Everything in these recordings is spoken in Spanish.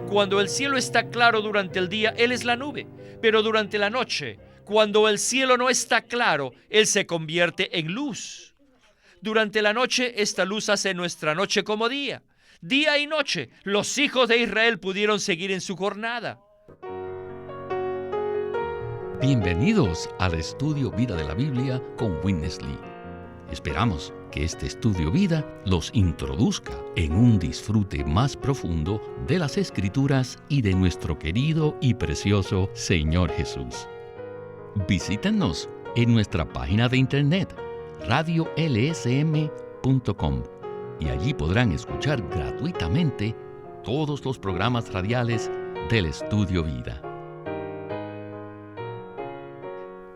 Cuando el cielo está claro durante el día, Él es la nube. Pero durante la noche, cuando el cielo no está claro, Él se convierte en luz. Durante la noche, esta luz hace nuestra noche como día. Día y noche, los hijos de Israel pudieron seguir en su jornada. Bienvenidos al estudio Vida de la Biblia con Witness Lee. Esperamos que este estudio vida los introduzca en un disfrute más profundo de las Escrituras y de nuestro querido y precioso Señor Jesús. Visítenos en nuestra página de internet radiolsm.com y allí podrán escuchar gratuitamente todos los programas radiales del estudio vida.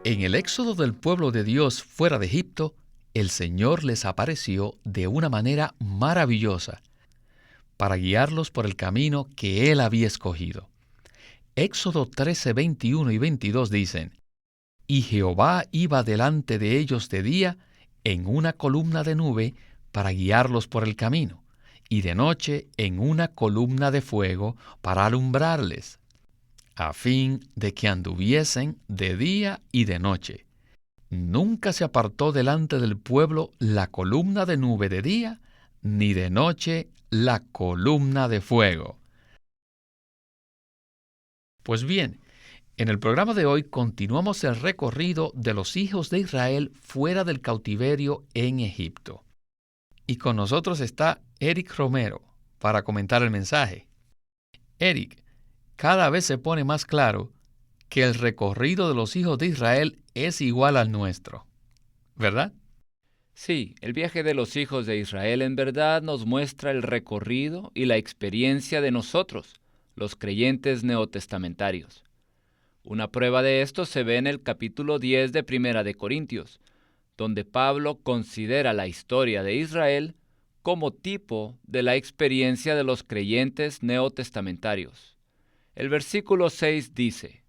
En el éxodo del pueblo de Dios fuera de Egipto, el Señor les apareció de una manera maravillosa para guiarlos por el camino que Él había escogido. Éxodo 13, 21 y 22 dicen: Y Jehová iba delante de ellos de día en una columna de nube para guiarlos por el camino, y de noche en una columna de fuego para alumbrarles, a fin de que anduviesen de día y de noche. Nunca se apartó delante del pueblo la columna de nube de día, ni de noche la columna de fuego. Pues bien, en el programa de hoy continuamos el recorrido de los hijos de Israel fuera del cautiverio en Egipto. Y con nosotros está Eric Romero para comentar el mensaje. Eric, cada vez se pone más claro que el recorrido de los hijos de Israel es igual al nuestro, ¿verdad? Sí, el viaje de los hijos de Israel en verdad nos muestra el recorrido y la experiencia de nosotros, los creyentes neotestamentarios. Una prueba de esto se ve en el capítulo 10 de Primera de Corintios, donde Pablo considera la historia de Israel como tipo de la experiencia de los creyentes neotestamentarios. El versículo 6 dice: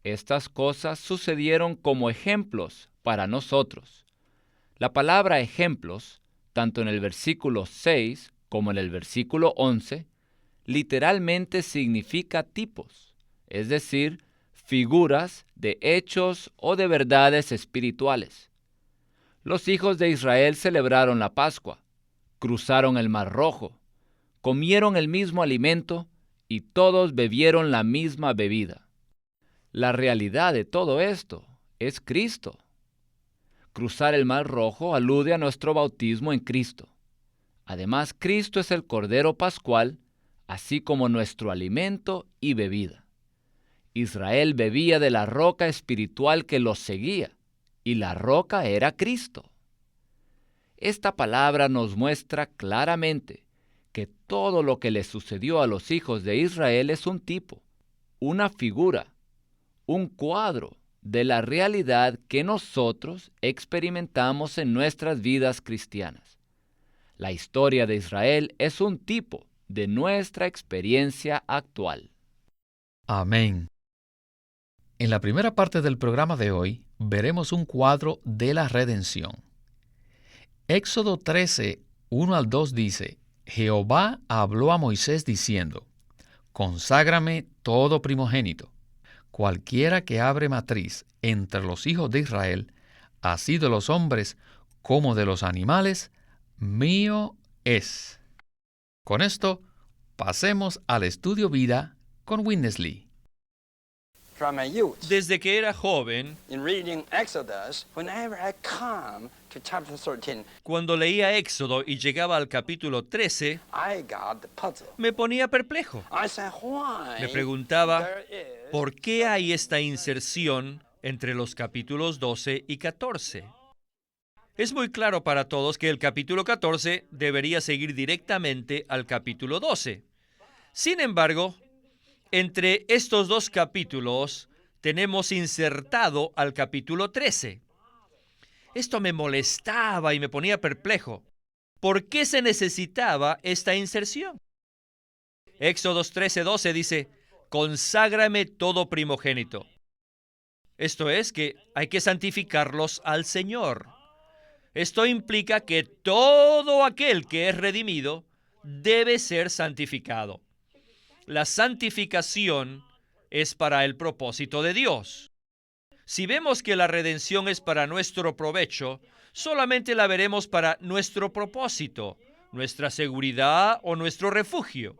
Estas cosas sucedieron como ejemplos para nosotros. La palabra ejemplos, tanto en el versículo 6 como en el versículo 11, literalmente significa tipos, es decir, figuras de hechos o de verdades espirituales. Los hijos de Israel celebraron la Pascua, cruzaron el Mar Rojo, comieron el mismo alimento y todos bebieron la misma bebida. La realidad de todo esto es Cristo. Cruzar el Mar Rojo alude a nuestro bautismo en Cristo. Además, Cristo es el Cordero Pascual, así como nuestro alimento y bebida. Israel bebía de la roca espiritual que los seguía, y la roca era Cristo. Esta palabra nos muestra claramente que todo lo que le sucedió a los hijos de Israel es un tipo, una figura, un cuadro de la realidad que nosotros experimentamos en nuestras vidas cristianas. La historia de Israel es un tipo de nuestra experiencia actual. Amén. En la primera parte del programa de hoy veremos un cuadro de la redención. Éxodo 13, 1 al 2 dice: Jehová habló a Moisés diciendo: Conságrame todo primogénito. Cualquiera que abre matriz entre los hijos de Israel, así de los hombres como de los animales, mío es. Con esto, pasemos al estudio vida con Witness Lee. Desde que era joven, cuando leía Éxodo y llegaba al capítulo 13, me ponía perplejo. Me preguntaba, ¿por qué hay esta inserción entre los capítulos 12 y 14? Es muy claro para todos que el capítulo 14 debería seguir directamente al capítulo 12. Sin embargo, entre estos dos capítulos tenemos insertado al capítulo 13. Esto me molestaba y me ponía perplejo. ¿Por qué se necesitaba esta inserción? Éxodos 13:12 dice: Conságrame todo primogénito. Esto es que hay que santificarlos al Señor. Esto implica que todo aquel que es redimido debe ser santificado. La santificación es para el propósito de Dios. Si vemos que la redención es para nuestro provecho, solamente la veremos para nuestro propósito, nuestra seguridad o nuestro refugio.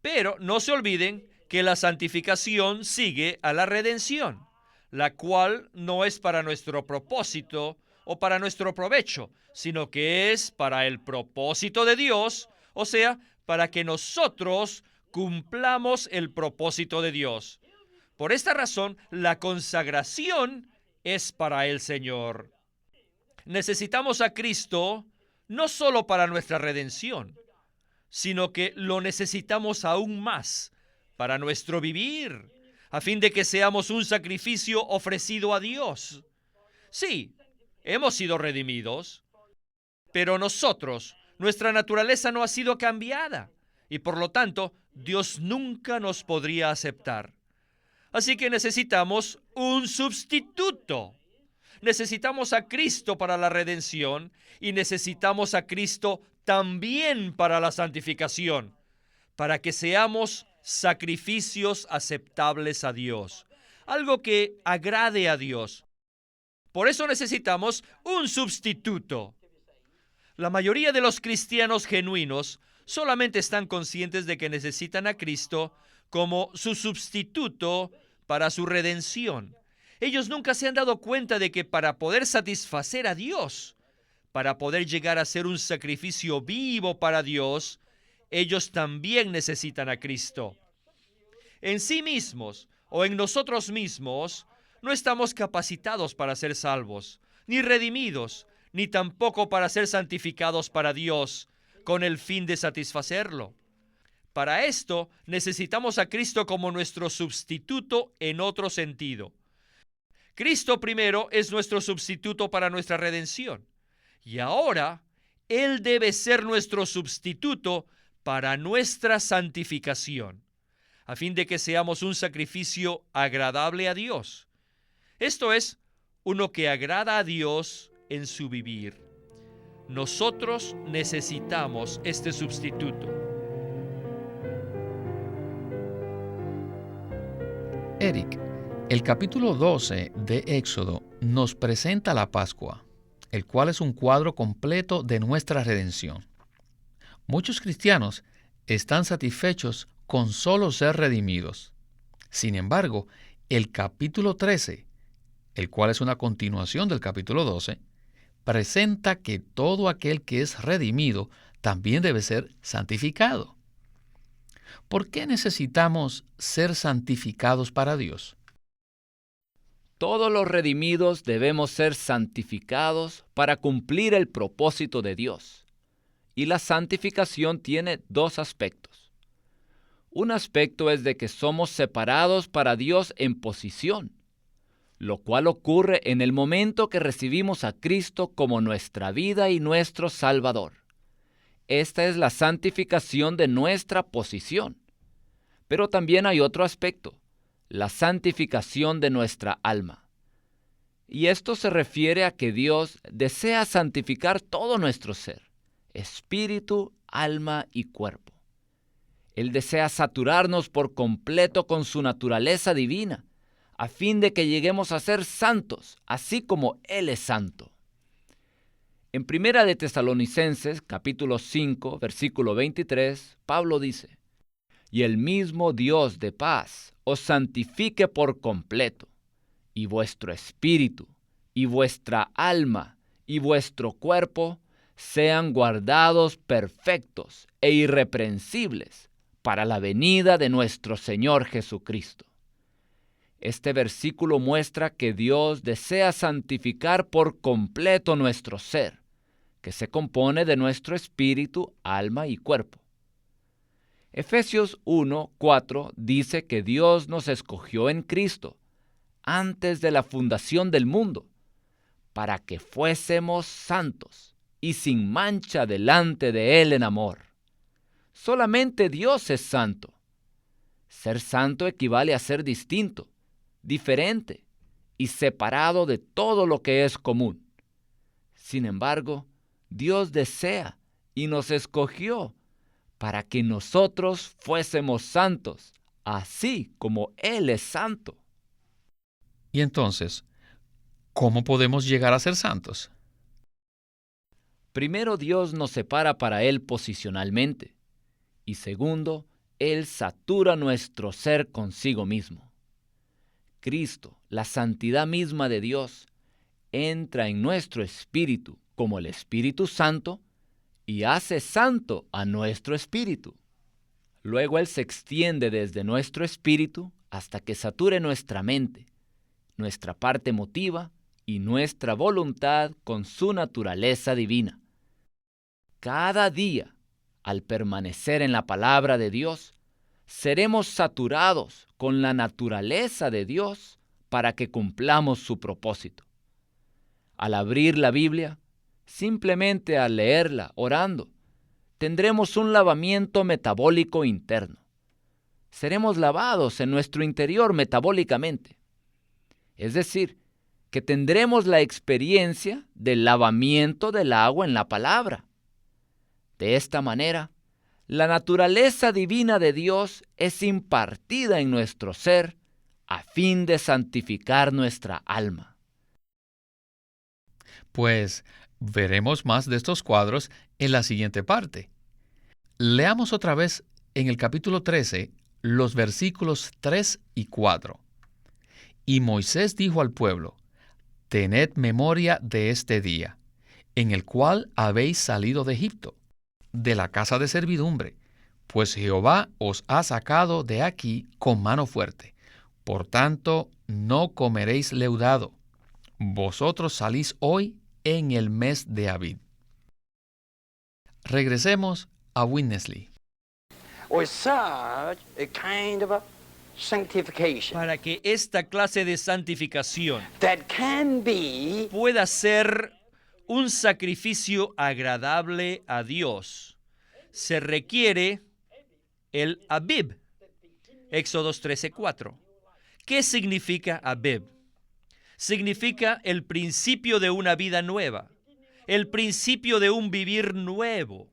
Pero no se olviden que la santificación sigue a la redención, la cual no es para nuestro propósito o para nuestro provecho, sino que es para el propósito de Dios, o sea, para que nosotros cumplamos el propósito de Dios. Por esta razón, la consagración es para el Señor. Necesitamos a Cristo no solo para nuestra redención, sino que lo necesitamos aún más para nuestro vivir, a fin de que seamos un sacrificio ofrecido a Dios. Sí, hemos sido redimidos, pero nuestra naturaleza no ha sido cambiada, y por lo tanto, Dios nunca nos podría aceptar. Así que necesitamos un sustituto. Necesitamos a Cristo para la redención y necesitamos a Cristo también para la santificación, para que seamos sacrificios aceptables a Dios, algo que agrade a Dios. Por eso necesitamos un sustituto. La mayoría de los cristianos genuinos solamente están conscientes de que necesitan a Cristo como su sustituto para su redención. Ellos nunca se han dado cuenta de que para poder satisfacer a Dios, para poder llegar a ser un sacrificio vivo para Dios, ellos también necesitan a Cristo. En sí mismos o en nosotros mismos no estamos capacitados para ser salvos, ni redimidos, ni tampoco para ser santificados para Dios, con el fin de satisfacerlo. Para esto necesitamos a Cristo como nuestro sustituto en otro sentido. Cristo primero es nuestro sustituto para nuestra redención. Y ahora, Él debe ser nuestro sustituto para nuestra santificación, a fin de que seamos un sacrificio agradable a Dios. Esto es, uno que agrada a Dios en su vivir. Nosotros necesitamos este sustituto. Eric, el capítulo 12 de Éxodo nos presenta la Pascua, el cual es un cuadro completo de nuestra redención. Muchos cristianos están satisfechos con solo ser redimidos. Sin embargo, el capítulo 13, el cual es una continuación del capítulo 12, presenta que todo aquel que es redimido también debe ser santificado. ¿Por qué necesitamos ser santificados para Dios? Todos los redimidos debemos ser santificados para cumplir el propósito de Dios. Y la santificación tiene dos aspectos. Un aspecto es de que somos separados para Dios en posición, lo cual ocurre en el momento que recibimos a Cristo como nuestra vida y nuestro Salvador. Esta es la santificación de nuestra posición. Pero también hay otro aspecto, la santificación de nuestra alma. Y esto se refiere a que Dios desea santificar todo nuestro ser, espíritu, alma y cuerpo. Él desea saturarnos por completo con su naturaleza divina, a fin de que lleguemos a ser santos, así como Él es santo. En Primera de Tesalonicenses, capítulo 5, versículo 23, Pablo dice: «Y el mismo Dios de paz os santifique por completo, y vuestro espíritu, y vuestra alma, y vuestro cuerpo sean guardados perfectos e irreprensibles para la venida de nuestro Señor Jesucristo». Este versículo muestra que Dios desea santificar por completo nuestro ser, que se compone de nuestro espíritu, alma y cuerpo. Efesios 1:4 dice que Dios nos escogió en Cristo antes de la fundación del mundo, para que fuésemos santos y sin mancha delante de Él en amor. Solamente Dios es santo. Ser santo equivale a ser distinto, diferente y separado de todo lo que es común. Sin embargo, Dios desea y nos escogió para que nosotros fuésemos santos, así como Él es santo. Y entonces, ¿cómo podemos llegar a ser santos? Primero, Dios nos separa para Él posicionalmente. Y segundo, Él satura nuestro ser consigo mismo. Cristo, la santidad misma de Dios, entra en nuestro espíritu como el Espíritu Santo y hace santo a nuestro espíritu. Luego Él se extiende desde nuestro espíritu hasta que sature nuestra mente, nuestra parte emotiva y nuestra voluntad con su naturaleza divina. Cada día, al permanecer en la palabra de Dios, seremos saturados con la naturaleza de Dios para que cumplamos su propósito. Al abrir la Biblia, simplemente al leerla, orando, tendremos un lavamiento metabólico interno. Seremos lavados en nuestro interior metabólicamente. Es decir, que tendremos la experiencia del lavamiento del agua en la palabra. De esta manera, la naturaleza divina de Dios es impartida en nuestro ser a fin de santificar nuestra alma. Pues veremos más de estos cuadros en la siguiente parte. Leamos otra vez en el capítulo 13 los versículos 3 y 4. Y Moisés dijo al pueblo: Tened memoria de este día, en el cual habéis salido de Egipto, de la casa de servidumbre, pues Jehová os ha sacado de aquí con mano fuerte. Por tanto, no comeréis leudado. Vosotros salís hoy en el mes de Abib. Regresemos a Witness Lee. Para que esta clase de santificación pueda ser un sacrificio agradable a Dios, se requiere el Abib. Éxodos 13:4. ¿Qué significa Abib? Significa el principio de una vida nueva, el principio de un vivir nuevo,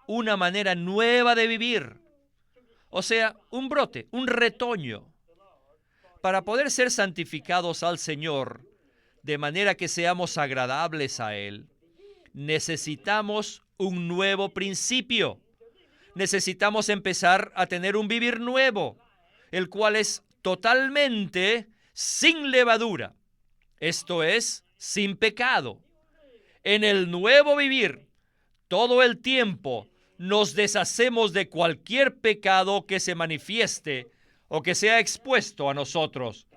una manera nueva de vivir. O sea, un brote, un retoño. Para poder ser santificados al Señor, de manera que seamos agradables a Él, necesitamos un nuevo principio. Necesitamos empezar a tener un vivir nuevo, el cual es totalmente sin levadura. Esto es, sin pecado. En el nuevo vivir, todo el tiempo nos deshacemos de cualquier pecado que se manifieste o que sea expuesto a nosotros.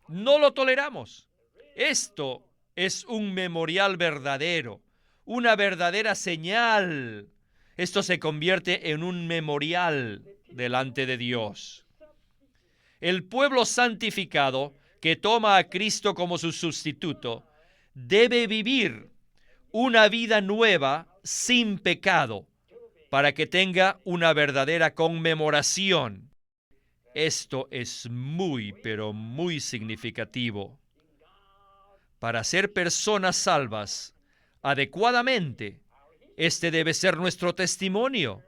No lo toleramos. Esto es un memorial verdadero, una verdadera señal. Esto se convierte en un memorial delante de Dios. El pueblo santificado que toma a Cristo como su sustituto debe vivir una vida nueva sin pecado para que tenga una verdadera conmemoración. Esto es muy, pero muy significativo. Para ser personas salvas adecuadamente, este debe ser nuestro testimonio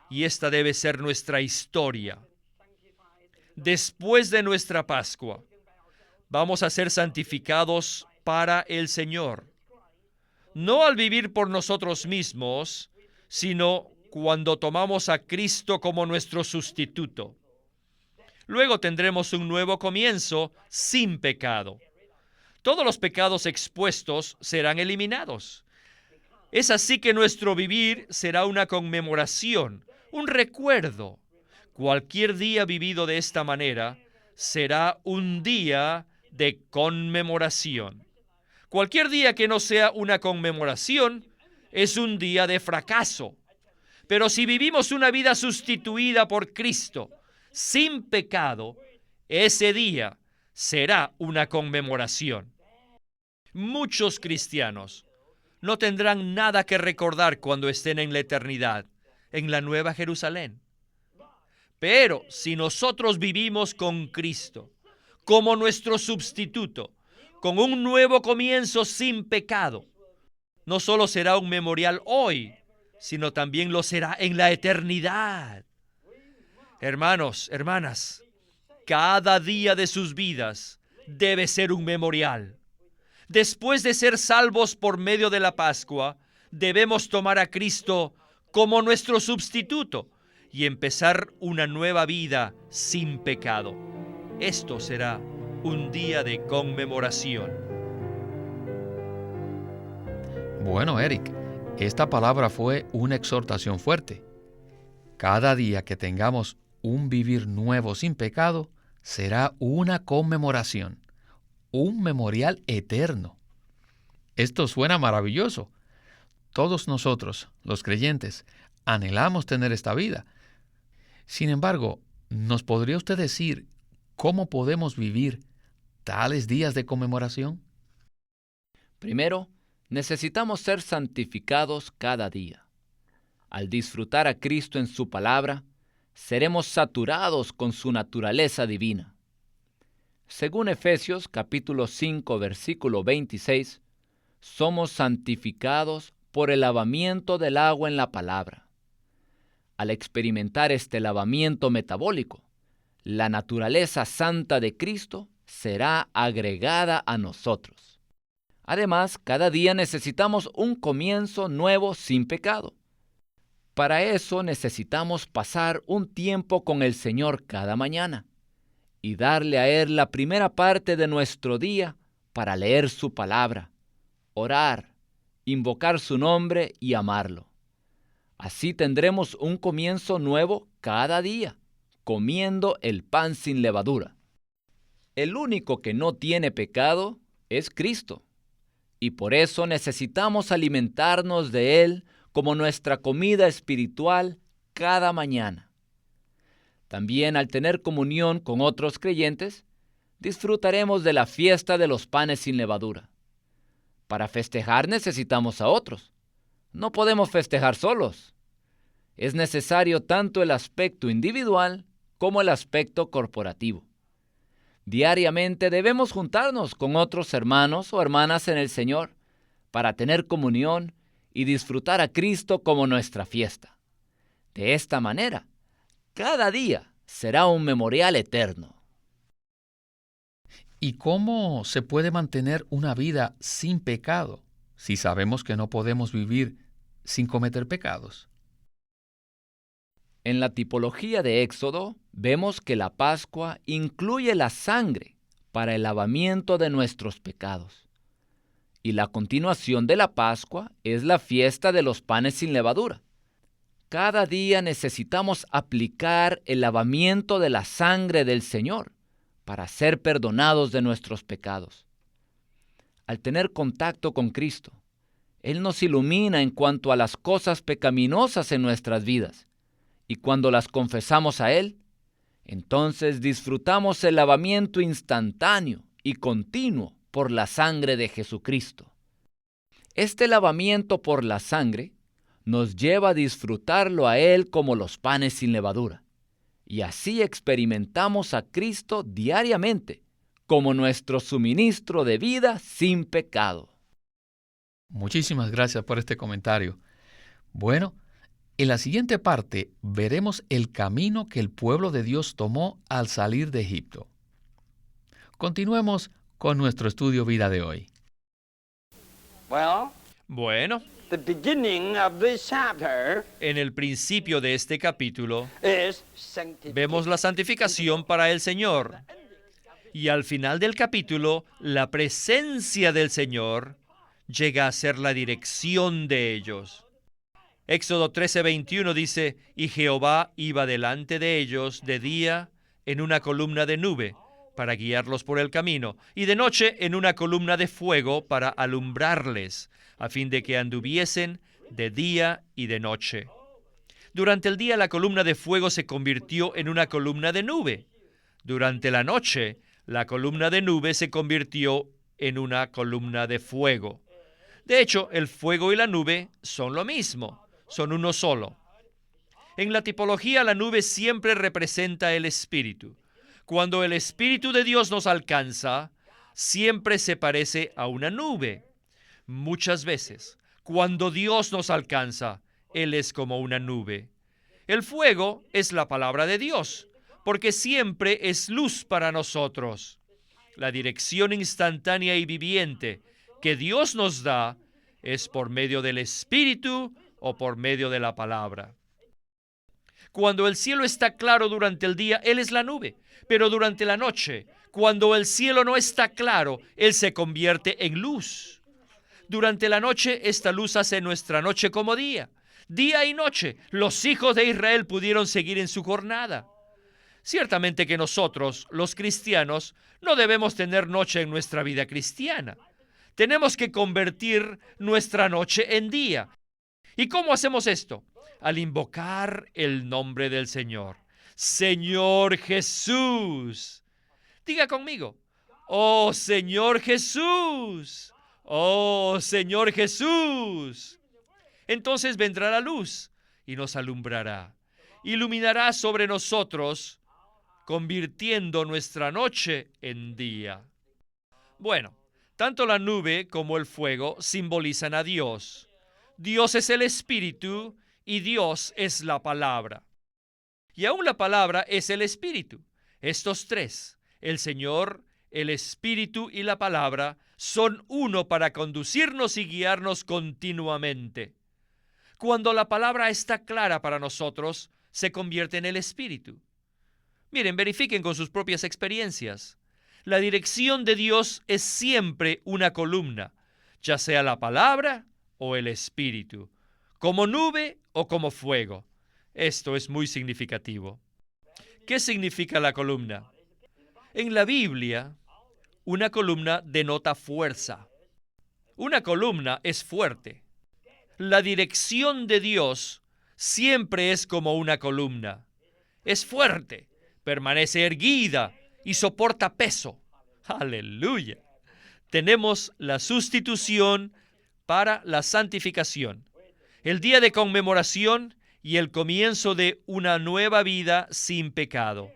y esta debe ser nuestra historia. Después de nuestra Pascua, vamos a ser santificados para el Señor. No al vivir por nosotros mismos, sino cuando tomamos a Cristo como nuestro sustituto. Luego tendremos un nuevo comienzo sin pecado. Todos los pecados expuestos serán eliminados. Es así que nuestro vivir será una conmemoración, un recuerdo. Cualquier día vivido de esta manera será un día de conmemoración. Cualquier día que no sea una conmemoración es un día de fracaso. Pero si vivimos una vida sustituida por Cristo, sin pecado, ese día será una conmemoración. Muchos cristianos no tendrán nada que recordar cuando estén en la eternidad, en la Nueva Jerusalén. Pero si nosotros vivimos con Cristo como nuestro sustituto, con un nuevo comienzo sin pecado, no solo será un memorial hoy, sino también lo será en la eternidad. Hermanos, hermanas, cada día de sus vidas debe ser un memorial. Después de ser salvos por medio de la Pascua, debemos tomar a Cristo como nuestro sustituto y empezar una nueva vida sin pecado. Esto será un día de conmemoración. Bueno, Eric, esta palabra fue una exhortación fuerte. Cada día que tengamos un vivir nuevo sin pecado será una conmemoración, un memorial eterno. Esto suena maravilloso. Todos nosotros, los creyentes, anhelamos tener esta vida. Sin embargo, ¿nos podría usted decir cómo podemos vivir tales días de conmemoración? Primero, necesitamos ser santificados cada día. Al disfrutar a Cristo en su palabra, seremos saturados con su naturaleza divina. Según Efesios capítulo 5, versículo 26, somos santificados por el lavamiento del agua en la palabra. Al experimentar este lavamiento metabólico, la naturaleza santa de Cristo será agregada a nosotros. Además, cada día necesitamos un comienzo nuevo sin pecado. Para eso necesitamos pasar un tiempo con el Señor cada mañana y darle a Él la primera parte de nuestro día para leer su palabra, orar, invocar su nombre y amarlo. Así tendremos un comienzo nuevo cada día, comiendo el pan sin levadura. El único que no tiene pecado es Cristo, y por eso necesitamos alimentarnos de Él como nuestra comida espiritual cada mañana. También al tener comunión con otros creyentes, disfrutaremos de la fiesta de los panes sin levadura. Para festejar necesitamos a otros. No podemos festejar solos. Es necesario tanto el aspecto individual como el aspecto corporativo. Diariamente debemos juntarnos con otros hermanos o hermanas en el Señor para tener comunión y disfrutar a Cristo como nuestra fiesta. De esta manera, cada día será un memorial eterno. ¿Y cómo se puede mantener una vida sin pecado si sabemos que no podemos vivir sin cometer pecados? En la tipología de Éxodo, vemos que la Pascua incluye la sangre para el lavamiento de nuestros pecados. Y la continuación de la Pascua es la fiesta de los panes sin levadura. Cada día necesitamos aplicar el lavamiento de la sangre del Señor para ser perdonados de nuestros pecados. Al tener contacto con Cristo, Él nos ilumina en cuanto a las cosas pecaminosas en nuestras vidas. Y cuando las confesamos a Él, entonces disfrutamos el lavamiento instantáneo y continuo por la sangre de Jesucristo. Este lavamiento por la sangre nos lleva a disfrutarlo a Él como los panes sin levadura. Y así experimentamos a Cristo diariamente como nuestro suministro de vida sin pecado. Muchísimas gracias por este comentario. Bueno, en la siguiente parte veremos el camino que el pueblo de Dios tomó al salir de Egipto. Continuemos con nuestro estudio vida de hoy. Bueno, en el principio de este capítulo vemos la santificación para el Señor. Y al final del capítulo, la presencia del Señor llega a ser la dirección de ellos. Éxodo 13:21 dice, y Jehová iba delante de ellos de día en una columna de nube para guiarlos por el camino, y de noche en una columna de fuego para alumbrarles, a fin de que anduviesen de día y de noche. Durante el día la columna de fuego se convirtió en una columna de nube. Durante la noche la columna de nube se convirtió en una columna de fuego. De hecho, el fuego y la nube son lo mismo. Son uno solo. En la tipología, la nube siempre representa el Espíritu. Cuando el Espíritu de Dios nos alcanza, siempre se parece a una nube. Muchas veces, cuando Dios nos alcanza, Él es como una nube. El fuego es la palabra de Dios, porque siempre es luz para nosotros. La dirección instantánea y viviente que Dios nos da es por medio del Espíritu o por medio de la palabra. Cuando el cielo está claro durante el día, Él es la nube, pero durante la noche, cuando el cielo no está claro, Él se convierte en luz. Durante la noche, esta luz hace nuestra noche como día. Día y noche, los hijos de Israel pudieron seguir en su jornada. Ciertamente que nosotros, los cristianos, no debemos tener noche en nuestra vida cristiana. Tenemos que convertir nuestra noche en día. ¿Y cómo hacemos esto? Al invocar el nombre del Señor. Señor Jesús. Diga conmigo. Oh Señor Jesús. Oh Señor Jesús. Entonces vendrá la luz y nos alumbrará. Iluminará sobre nosotros, convirtiendo nuestra noche en día. Bueno, tanto la nube como el fuego simbolizan a Dios. Dios es el Espíritu y Dios es la palabra. Y aún la palabra es el Espíritu. Estos tres, el Señor, el Espíritu y la palabra, son uno para conducirnos y guiarnos continuamente. Cuando la palabra está clara para nosotros, se convierte en el Espíritu. Miren, verifiquen con sus propias experiencias. La dirección de Dios es siempre una columna, ya sea la palabra o el Espíritu, como nube o como fuego. Esto es muy significativo. ¿Qué significa la columna? En la Biblia, una columna denota fuerza. Una columna es fuerte. La dirección de Dios siempre es como una columna. Es fuerte, permanece erguida y soporta peso. ¡Aleluya! Tenemos la sustitución para la santificación, el día de conmemoración y el comienzo de una nueva vida sin pecado.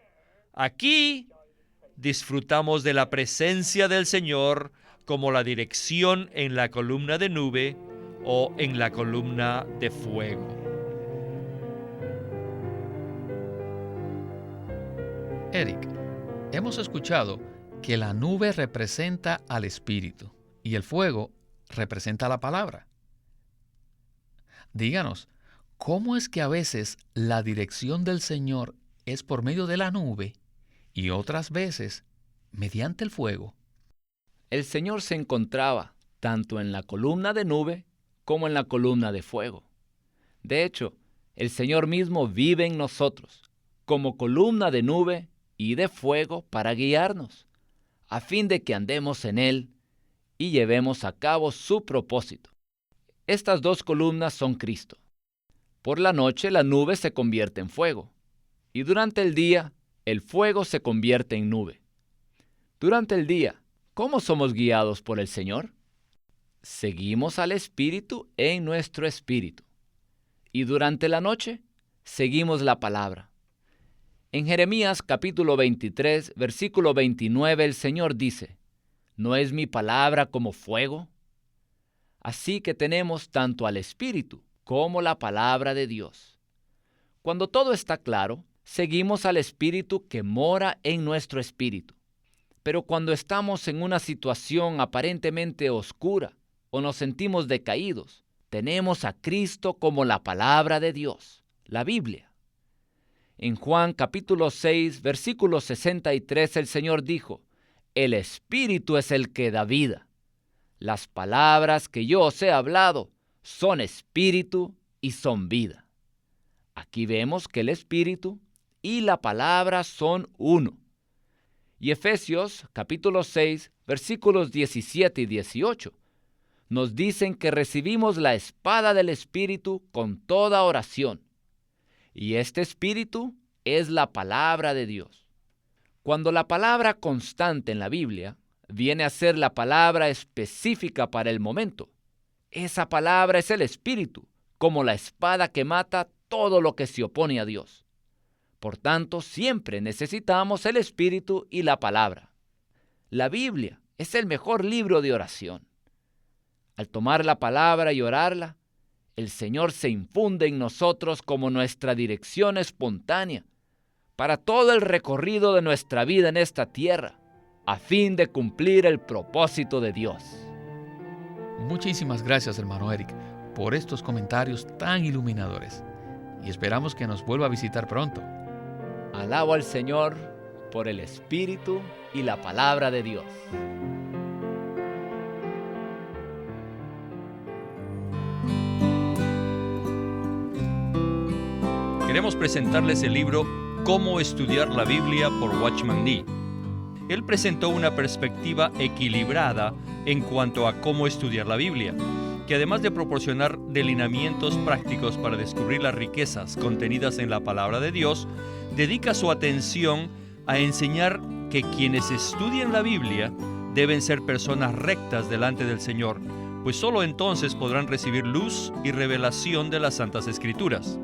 Aquí disfrutamos de la presencia del Señor como la dirección en la columna de nube o en la columna de fuego. Eric, hemos escuchado que la nube representa al Espíritu y el fuego representa la palabra. Díganos, ¿cómo es que a veces la dirección del Señor es por medio de la nube y otras veces mediante el fuego? El Señor se encontraba tanto en la columna de nube como en la columna de fuego. De hecho, el Señor mismo vive en nosotros como columna de nube y de fuego para guiarnos, a fin de que andemos en Él y llevemos a cabo su propósito. Estas dos columnas son Cristo. Por la noche la nube se convierte en fuego, y durante el día el fuego se convierte en nube. Durante el día, ¿cómo somos guiados por el Señor? Seguimos al Espíritu en nuestro espíritu. Y durante la noche, seguimos la palabra. En Jeremías capítulo 23, versículo 29, el Señor dice: ¿no es mi palabra como fuego? Así que tenemos tanto al Espíritu como la palabra de Dios. Cuando todo está claro, seguimos al Espíritu que mora en nuestro espíritu. Pero cuando estamos en una situación aparentemente oscura o nos sentimos decaídos, tenemos a Cristo como la palabra de Dios, la Biblia. En Juan capítulo 6, versículo 63, el Señor dijo: el Espíritu es el que da vida. Las palabras que yo os he hablado son espíritu y son vida. Aquí vemos que el Espíritu y la palabra son uno. Y Efesios capítulo 6, versículos 17 y 18, nos dicen que recibimos la espada del Espíritu con toda oración. Y este Espíritu es la palabra de Dios. Cuando la palabra constante en la Biblia viene a ser la palabra específica para el momento, esa palabra es el Espíritu, como la espada que mata todo lo que se opone a Dios. Por tanto, siempre necesitamos el Espíritu y la palabra. La Biblia es el mejor libro de oración. Al tomar la palabra y orarla, el Señor se infunde en nosotros como nuestra dirección espontánea para todo el recorrido de nuestra vida en esta tierra, a fin de cumplir el propósito de Dios. Muchísimas gracias, hermano Eric, por estos comentarios tan iluminadores. Y esperamos que nos vuelva a visitar pronto. Alabo al Señor por el Espíritu y la palabra de Dios. Queremos presentarles el libro Cómo estudiar la Biblia por Watchman Nee. Él presentó una perspectiva equilibrada en cuanto a cómo estudiar la Biblia, que además de proporcionar delineamientos prácticos para descubrir las riquezas contenidas en la palabra de Dios, dedica su atención a enseñar que quienes estudian la Biblia deben ser personas rectas delante del Señor, pues solo entonces podrán recibir luz y revelación de las Santas Escrituras.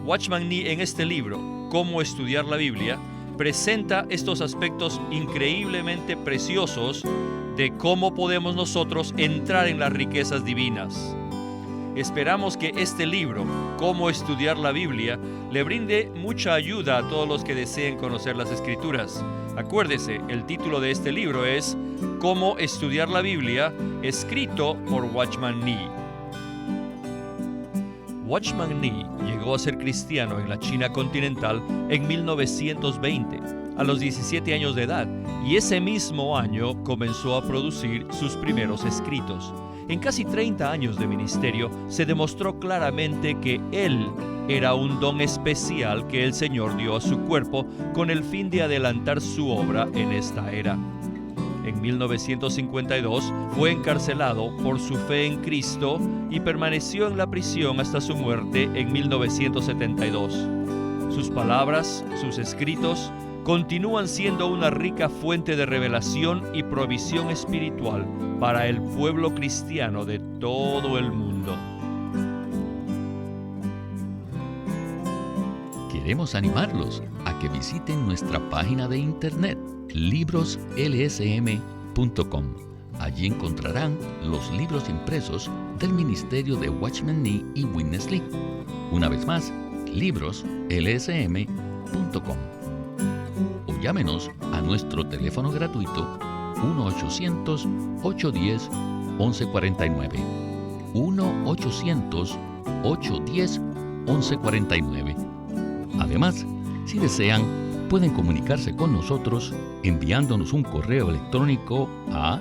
Watchman Nee, en este libro, Cómo estudiar la Biblia, presenta estos aspectos increíblemente preciosos de cómo podemos nosotros entrar en las riquezas divinas. Esperamos que este libro, Cómo estudiar la Biblia, le brinde mucha ayuda a todos los que deseen conocer las Escrituras. Acuérdese, el título de este libro es Cómo estudiar la Biblia, escrito por Watchman Nee. Watchman Nee llegó a ser cristiano en la China continental en 1920, a los 17 años de edad, y ese mismo año comenzó a producir sus primeros escritos. En casi 30 años de ministerio se demostró claramente que él era un don especial que el Señor dio a su cuerpo con el fin de adelantar su obra en esta era. En 1952 fue encarcelado por su fe en Cristo y permaneció en la prisión hasta su muerte en 1972. Sus palabras, sus escritos, continúan siendo una rica fuente de revelación y provisión espiritual para el pueblo cristiano de todo el mundo. Queremos animarlos a que visiten nuestra página de internet libroslsm.com. Allí encontrarán los libros impresos del ministerio de Watchman Nee y Witness Lee. Una vez más, libroslsm.com. O llámenos a nuestro teléfono gratuito 1-800-810-1149. 1-800-810-1149. Además, si desean, pueden comunicarse con nosotros enviándonos un correo electrónico a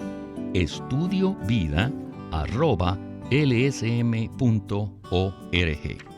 estudiovida@lsm.org.